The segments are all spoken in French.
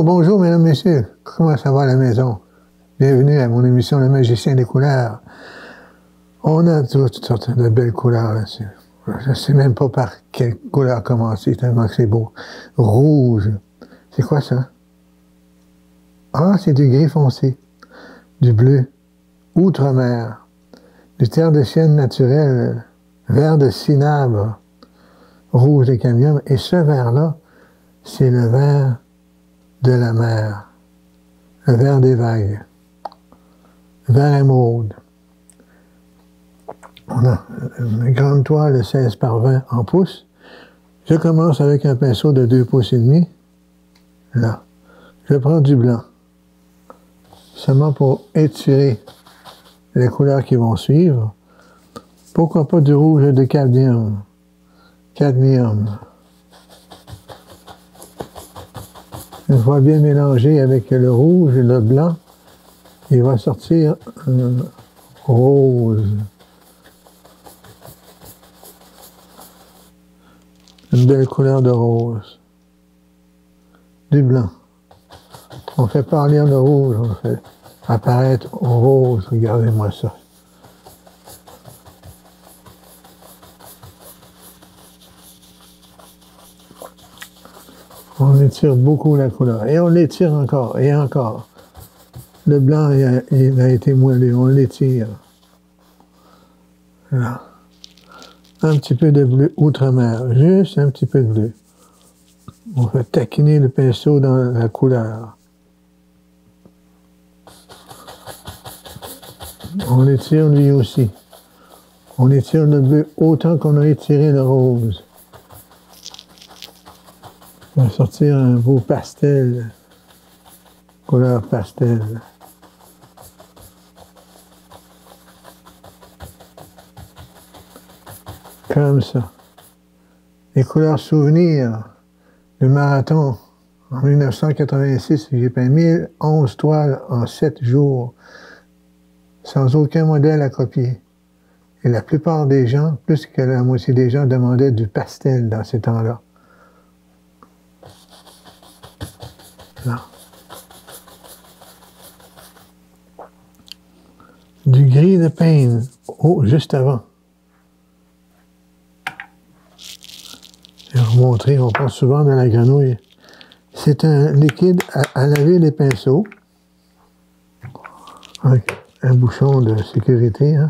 Bonjour, mesdames, messieurs. Comment ça va à la maison? Bienvenue à mon émission Le Magicien des couleurs. On a toutes sortes de belles couleurs là-dessus. Je ne sais même pas par quelle couleur commencer, tellement que c'est beau. Rouge. C'est quoi ça? Ah, c'est du gris foncé. Du bleu. Outre-mer. Du terre de sienne naturel. Vert de cinabre. Rouge de cadmium. Et ce vert-là, c'est le vert de la mer. Le vert des vagues. Vert émeraude. On a une grande toile 16 par 20 en pouces. Je commence avec un pinceau de 2 pouces et demi. Là. Je prends du blanc. Seulement pour étirer les couleurs qui vont suivre. Pourquoi pas du rouge de cadmium? Cadmium. Une fois bien mélangé avec le rouge et le blanc, il va sortir un rose. Une belle couleur de rose. Du blanc. On fait pâlir le rouge, on fait apparaître au rose. Regardez-moi ça. On étire beaucoup la couleur. Et on l'étire encore, et encore. Le blanc, il a été moelleux. On l'étire. Là. Un petit peu de bleu outre-mer. Juste un petit peu de bleu. On fait taquiner le pinceau dans la couleur. On étire lui aussi. On étire le bleu autant qu'on a étiré le rose. On va sortir un beau pastel. Couleur pastel. Comme ça. Les couleurs souvenirs du marathon. En 1986, j'ai peint 1011 toiles en 7 jours, sans aucun modèle à copier. Et la plupart des gens, plus que la moitié des gens, demandaient du pastel dans ces temps-là. Là. Du gris de peigne. Oh, juste avant. Je vais vous montrer, on parle souvent de la grenouille. C'est un liquide à laver les pinceaux. Avec un bouchon de sécurité. Hein.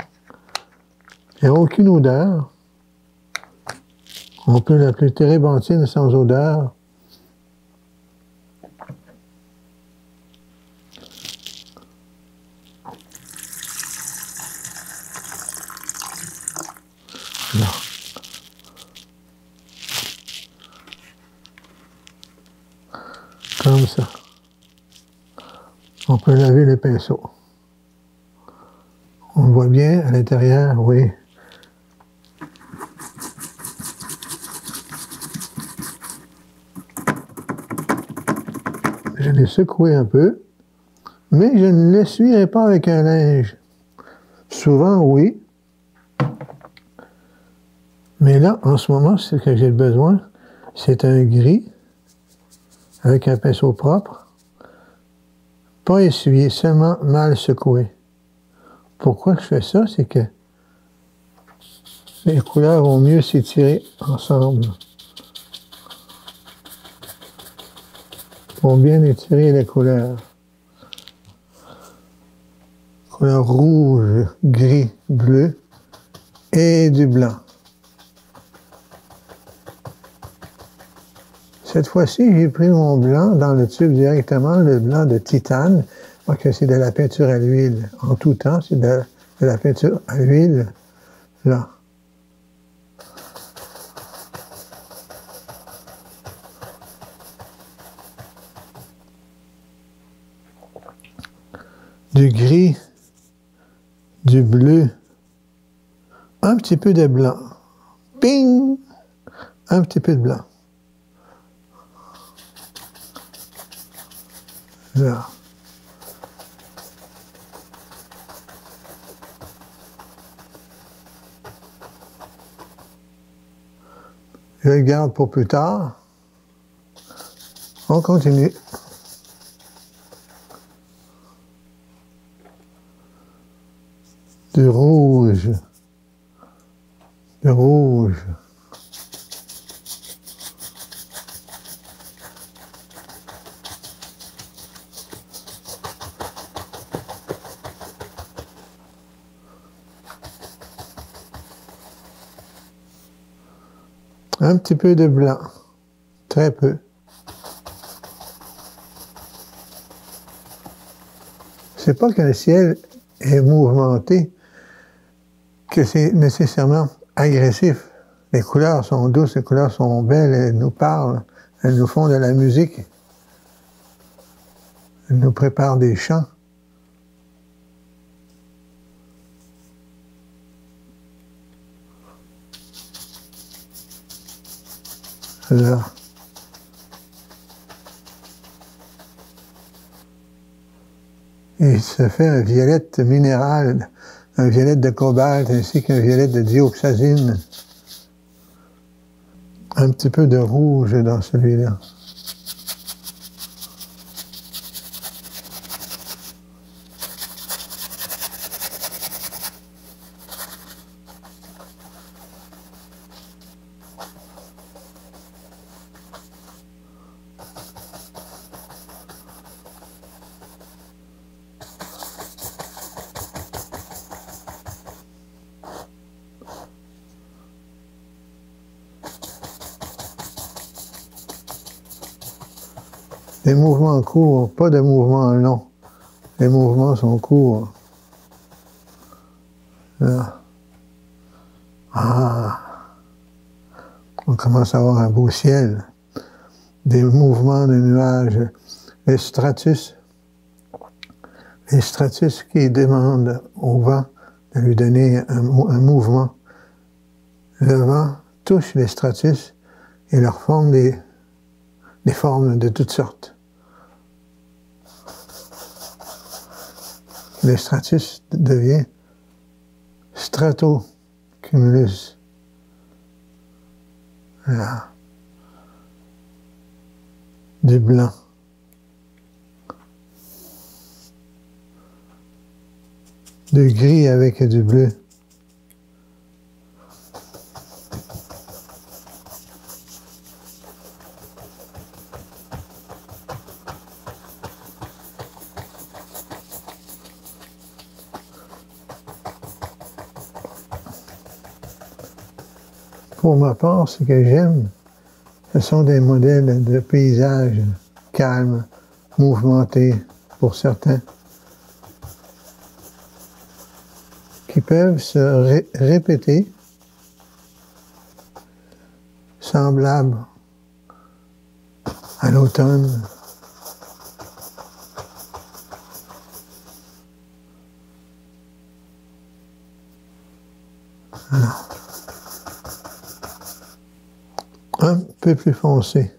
Il n'y a aucune odeur. On peut l'appeler térébenthine sans odeur. Là. Comme ça. On peut laver les pinceaux. On le voit bien à l'intérieur, oui. Je l'ai secoué un peu, mais je ne l'essuierai pas avec un linge. Souvent, oui. Mais là, en ce moment, ce que j'ai besoin, c'est un gris avec un pinceau propre. Pas essuyé, seulement mal secoué. Pourquoi je fais ça? C'est que les couleurs vont mieux s'étirer ensemble. Vont bien étirer les couleurs. Couleur rouge, gris, bleu et du blanc. Cette fois-ci, j'ai pris mon blanc dans le tube directement, le blanc de titane, parce que c'est de la peinture à l'huile. En tout temps, c'est de la peinture à l'huile, là. Du gris, du bleu, un petit peu de blanc. Ping! Un petit peu de blanc. Là. Je le garde pour plus tard. On continue. du rouge, du rouge. Un petit peu de blanc, très peu. C'est pas que le ciel est mouvementé, que c'est nécessairement agressif. Les couleurs sont douces, les couleurs sont belles, elles nous parlent, elles nous font de la musique, elles nous préparent des chants. Là. Et il se fait un violette minéral, un violette de cobalt ainsi qu'un violette de dioxazine. Un petit peu de rouge dans celui-là. Des mouvements courts, pas de mouvements longs. Les mouvements sont courts. Là. Ah! On commence à avoir un beau ciel. Des mouvements de nuages. Les stratus qui demandent au vent de lui donner un mouvement. Le vent touche les stratus et leur forme des formes de toutes sortes. Le stratus devient stratocumulus. Là. Du blanc. Du gris avec du bleu. Pour ma part, ce que j'aime, ce sont des modèles de paysages calmes, mouvementés pour certains, qui peuvent se répéter, semblables à l'automne. Alors, un peu plus foncé.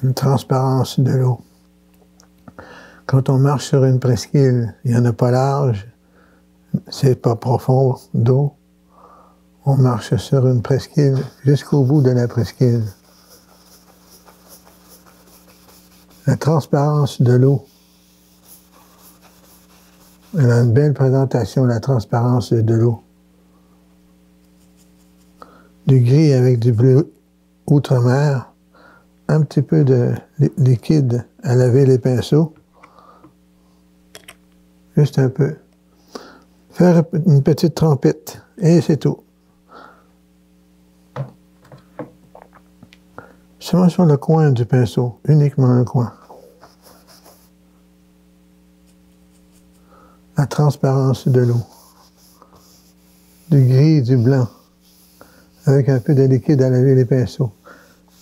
Une transparence de l'eau. Quand on marche sur une presqu'île, il n'y en a pas large, c'est pas profond d'eau. On marche sur une presqu'île jusqu'au bout de la presqu'île. La transparence de l'eau. Elle a une belle présentation, la transparence de l'eau. Du gris avec du bleu outre-mer. Un petit peu de liquide à laver les pinceaux. Juste un peu. Faire une petite trempette. Et c'est tout. Seulement sur le coin du pinceau. Uniquement un coin. La transparence de l'eau. Du gris et du blanc. Avec un peu de liquide à laver les pinceaux.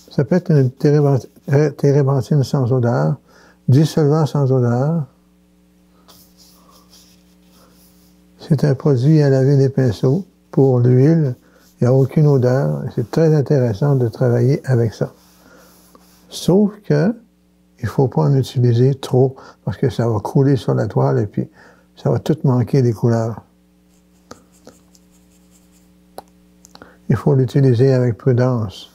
Ça peut être une térébenthine sans odeur, dissolvant sans odeur. C'est un produit à laver les pinceaux. Pour l'huile, il n'y a aucune odeur. C'est très intéressant de travailler avec ça. Sauf que il ne faut pas en utiliser trop parce que ça va couler sur la toile et puis ça va tout manquer des couleurs. Il faut l'utiliser avec prudence.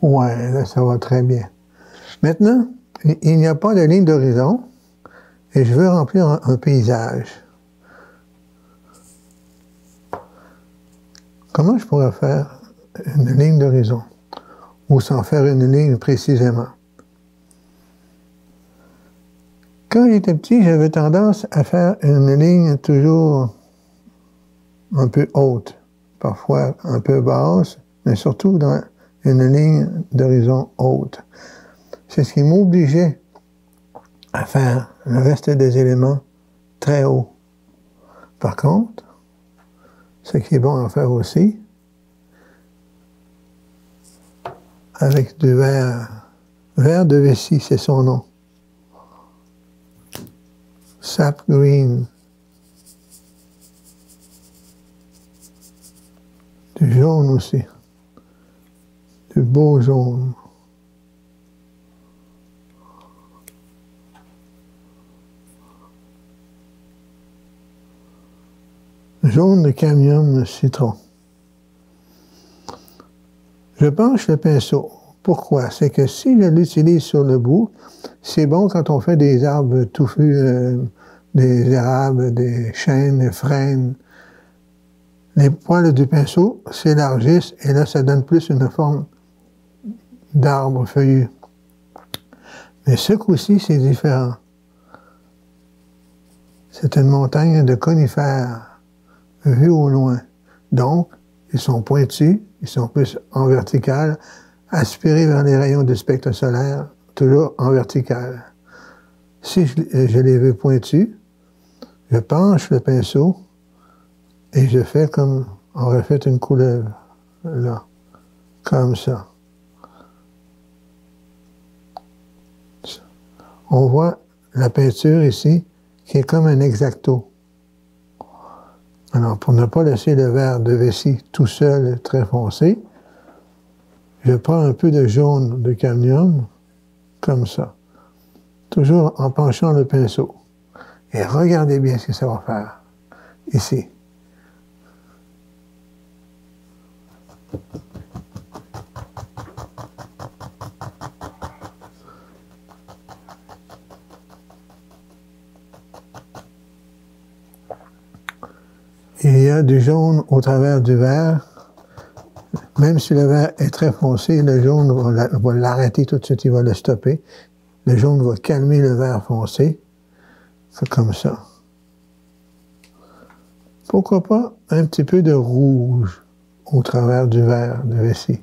Ouais, là, ça va très bien. Maintenant, il n'y a pas de ligne d'horizon et je veux remplir un paysage. Comment je pourrais faire une ligne d'horizon ou sans faire une ligne précisément? Quand j'étais petit, j'avais tendance à faire une ligne toujours un peu haute, parfois un peu basse, mais surtout dans une ligne d'horizon haute. C'est ce qui m'obligeait à faire le reste des éléments très haut. Par contre, ce qui est bon à faire aussi, avec du vert de vessie, c'est son nom. Sap green. Du jaune aussi. Du beau jaune. Jaune de cadmium citron. Je penche le pinceau. Pourquoi? C'est que si je l'utilise sur le bout, c'est bon quand on fait des arbres touffus, des érables, des chênes, des frênes. Les poils du pinceau s'élargissent et là, ça donne plus une forme d'arbre feuillu. Mais ce coup-ci, c'est différent. C'est une montagne de conifères vue au loin. Donc, ils sont pointus, ils sont plus en vertical, aspirés vers les rayons du spectre solaire, toujours en vertical. Si je les veux pointus, je penche le pinceau et je fais comme on aurait fait une couleuvre, là, comme ça. On voit la peinture ici qui est comme un exacto. Alors, pour ne pas laisser le vert de vessie tout seul, très foncé, je prends un peu de jaune de cadmium, comme ça, toujours en penchant le pinceau. Et regardez bien ce que ça va faire, ici. Il y a du jaune au travers du vert. Même si le vert est très foncé, le jaune va l'arrêter tout de suite, il va le stopper. Le jaune va calmer le vert foncé. C'est comme ça. Pourquoi pas un petit peu de rouge au travers du vert de vessie.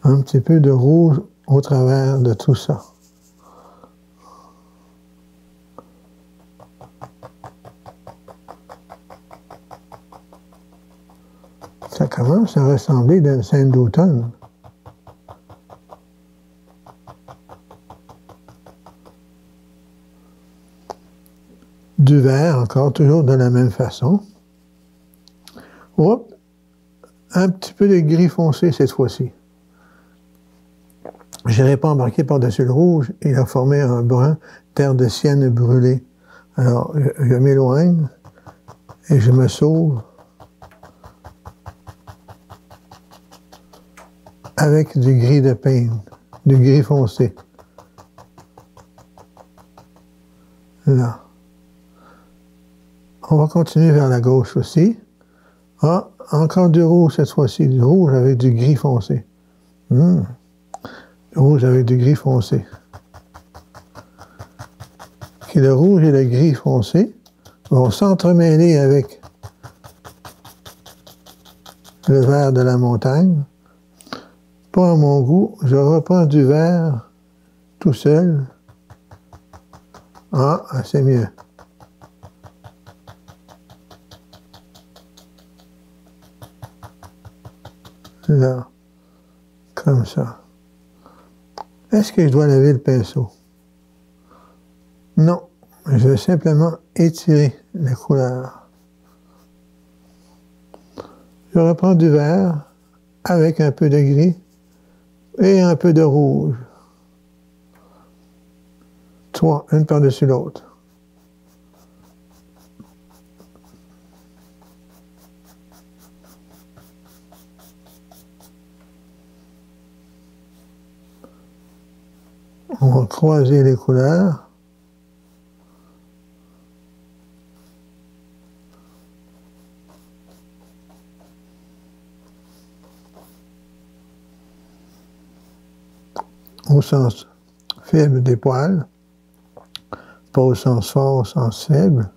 Un petit peu de rouge au travers de tout ça. Ça commence à ressembler à une scène d'automne. Du vert, encore, toujours de la même façon. Hop, un petit peu de gris foncé cette fois-ci. Je n'aurais pas embarqué par-dessus le rouge, il a formé un brun, terre de sienne brûlée. Alors, je m'éloigne et je me sauve avec du gris de peigne, du gris foncé. Là. On va continuer vers la gauche aussi. Ah, encore du rouge cette fois-ci, du rouge avec du gris foncé. Du rouge avec du gris foncé. OK, le rouge et le gris foncé vont s'entremêler avec le vert de la montagne. Pas à mon goût, je reprends du vert tout seul. Ah, c'est mieux. Là, comme ça. Est-ce que je dois laver le pinceau? Non, je vais simplement étirer la couleur. Je reprends du vert avec un peu de gris et un peu de rouge. 3, une par-dessus l'autre. On va croiser les couleurs. Au sens faible des poils, pas au sens fort, au sens faible.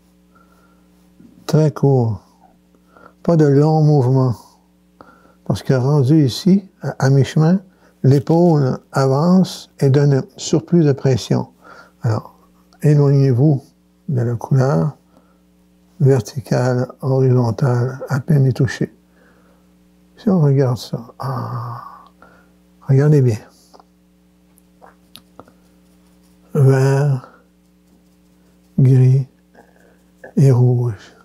Très court. Pas de longs mouvements. Parce que rendu ici, à mi-chemin, l'épaule avance et donne un surplus de pression. Alors, éloignez-vous de la couleur, verticale, horizontale, à peine y toucher. Si on regarde ça, regardez bien. Vert, gris et rouge.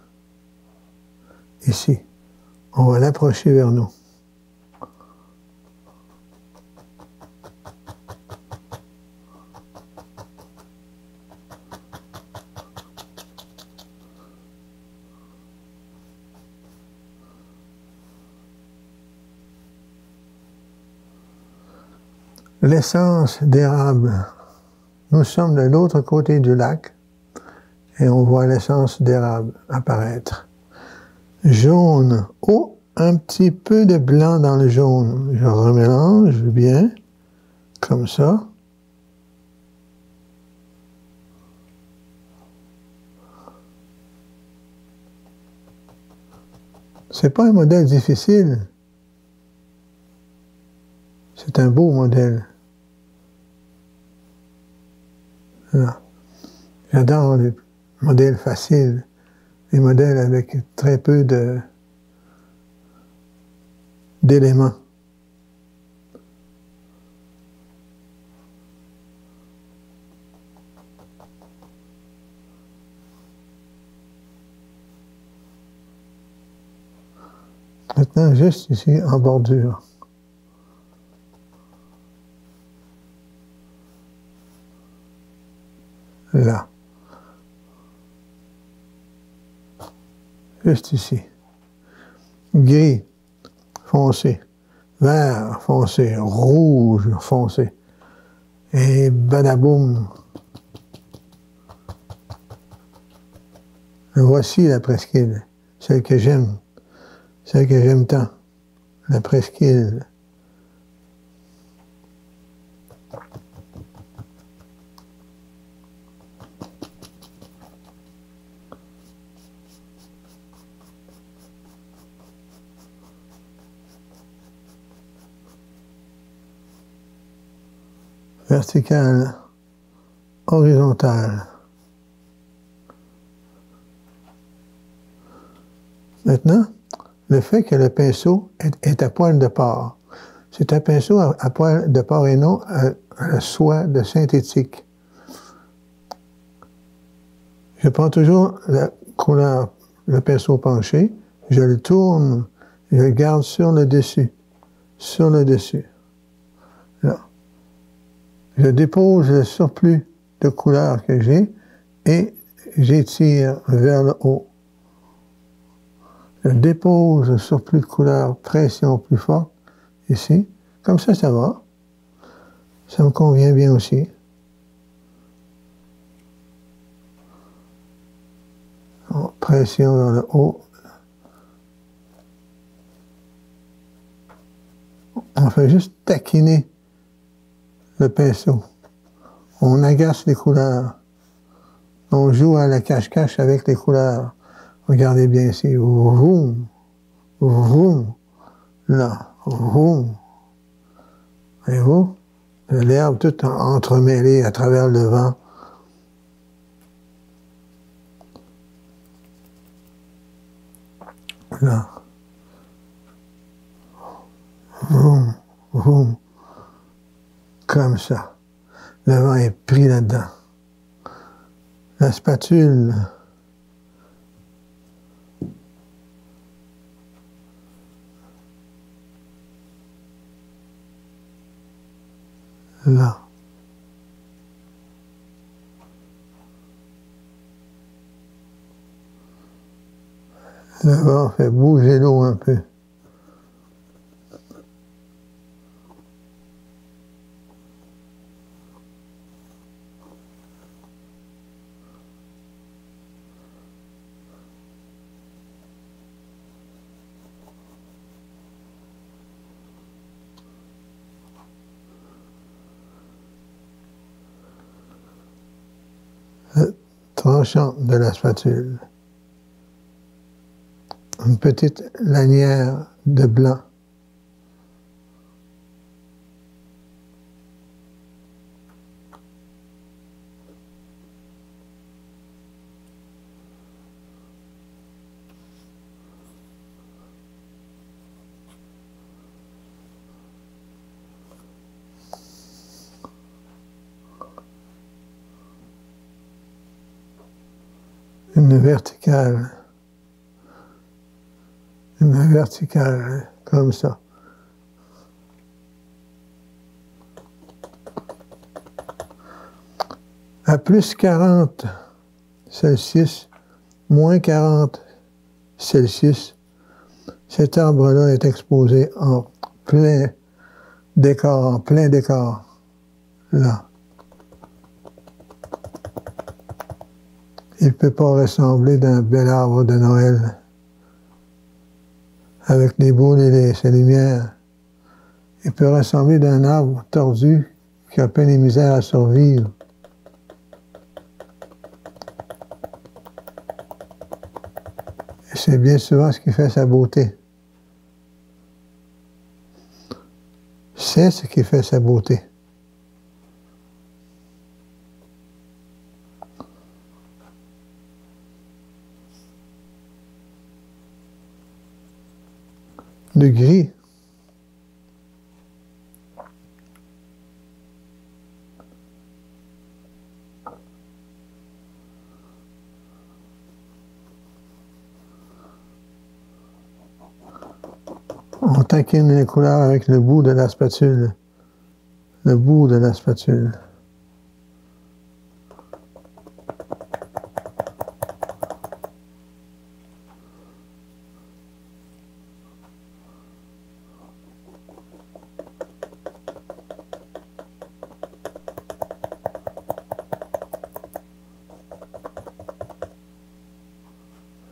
Ici. On va l'approcher vers nous. L'essence d'érable. Nous sommes de l'autre côté du lac et on voit l'essence d'érable apparaître. Jaune. Oh, un petit peu de blanc dans le jaune. Je remélange bien, comme ça. C'est pas un modèle difficile. C'est un beau modèle. J'adore les modèles faciles, les modèles avec très peu d'éléments. Maintenant, juste ici, en bordure. Là. Juste ici. Gris, foncé. Vert, foncé. Rouge, foncé. Et badaboum. Voici la presqu'île. Celle que j'aime. Celle que j'aime tant. La presqu'île. Verticale, horizontale. Maintenant, le fait que le pinceau est à poil de porc. C'est un pinceau à poil de porc et non à la soie de synthétique. Je prends toujours la couleur, le pinceau penché, je le tourne, je le garde sur le dessus. Sur le dessus. Là. Je dépose le surplus de couleur que j'ai et j'étire vers le haut. Je dépose le surplus de couleur, pression plus forte, ici. Comme ça, ça va. Ça me convient bien aussi. Pression vers le haut. On fait juste taquiner le pinceau. On agace les couleurs. On joue à la cache-cache avec les couleurs. Regardez bien ici. Vroom, vroom, là, vroom. Voyez-vous? L'herbe toute entremêlée à travers le vent. Là. Vroom, vroom. Comme ça. Le vent est pris là-dedans. La spatule. Là. Le vent fait bouger l'eau un peu. Le tranchant de la spatule. Une petite lanière de blanc. Une verticale. Une verticale, comme ça. À plus 40 Celsius, moins 40 Celsius, cet arbre-là est exposé en plein décor, là. Il ne peut pas ressembler d'un bel arbre de Noël, avec les boules et ses lumières. Il peut ressembler d'un arbre tordu qui a peine et misère à survivre. Et c'est bien souvent ce qui fait sa beauté. C'est ce qui fait sa beauté. Le gris. On taquine les couleurs avec le bout de la spatule. Le bout de la spatule.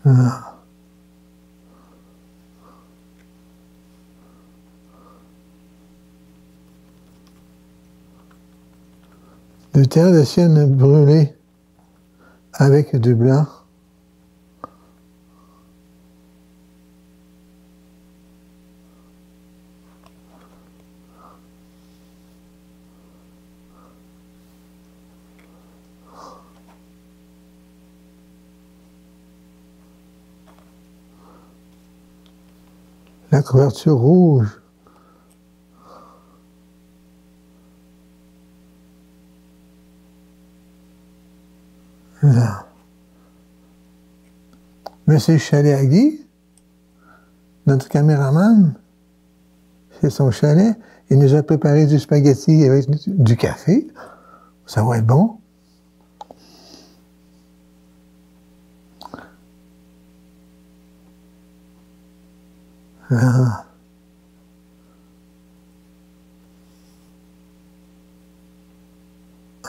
Là. De terre de sienne brûlée avec du blanc. La couverture rouge. Là. Monsieur Chalet à Guy, notre caméraman, c'est son chalet. Il nous a préparé du spaghetti avec du café. Ça va être bon. Là.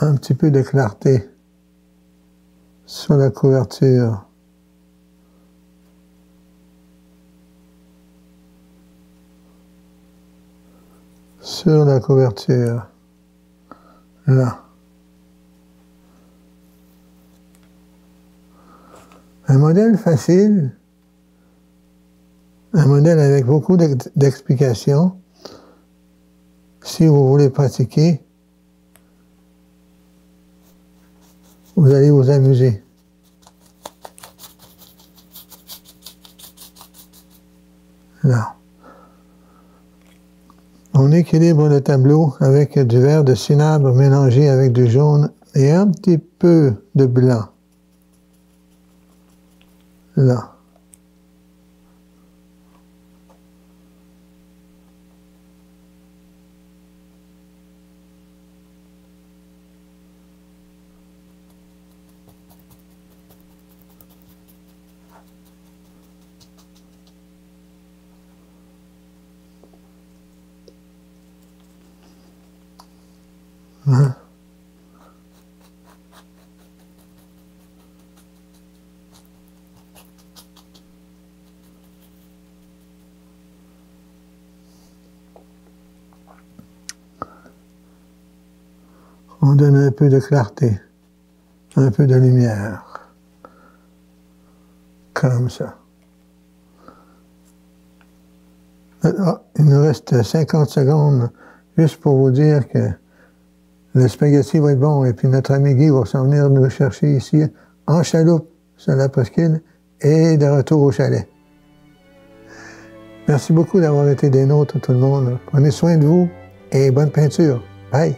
Un petit peu de clarté sur la couverture. Sur la couverture. Là. Un modèle facile, un modèle avec beaucoup d'explications. Si vous voulez pratiquer, vous allez vous amuser. Là. On équilibre le tableau avec du vert de cinabre mélangé avec du jaune et un petit peu de blanc. Là. Hein? On donne un peu de clarté, un peu de lumière, comme ça. Il nous reste 50 secondes juste pour vous dire que le spaghetti va être bon et puis notre ami Guy va s'en venir nous chercher ici en chaloupe sur la presqu'île et de retour au chalet. Merci beaucoup d'avoir été des nôtres, tout le monde. Prenez soin de vous et bonne peinture. Bye!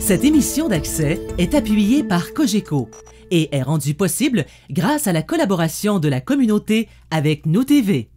Cette émission d'Accès est appuyée par Cogeco et est rendue possible grâce à la collaboration de la communauté avec Nous TV.